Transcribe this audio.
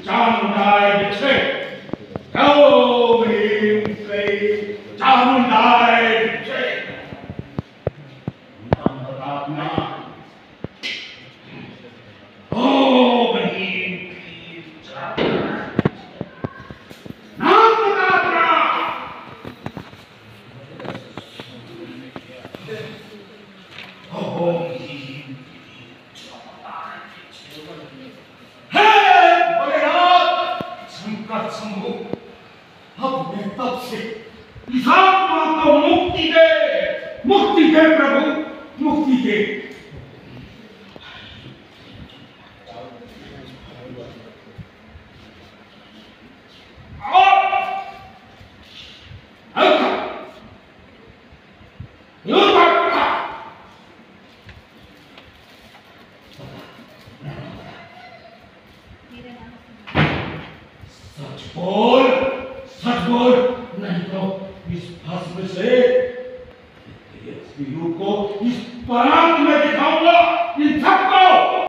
चामुंडाय विचे ओम ह्रीं क्लीं चामुंडाय विचे नाम बताना ओम ह्रीं क्लीं चामुंडाय नाम बताना ओम ह्रीं क्लीं चामुंडाय हे भोलेनाथ संकट शंभु अपने तप से इस आत्मा को मुक्ति दे प्रभु मुक्ति दे सच बोल नहीं तो इस भस्म से तेरे असली रूप को इस परांत में दिखाऊंगा इन सबको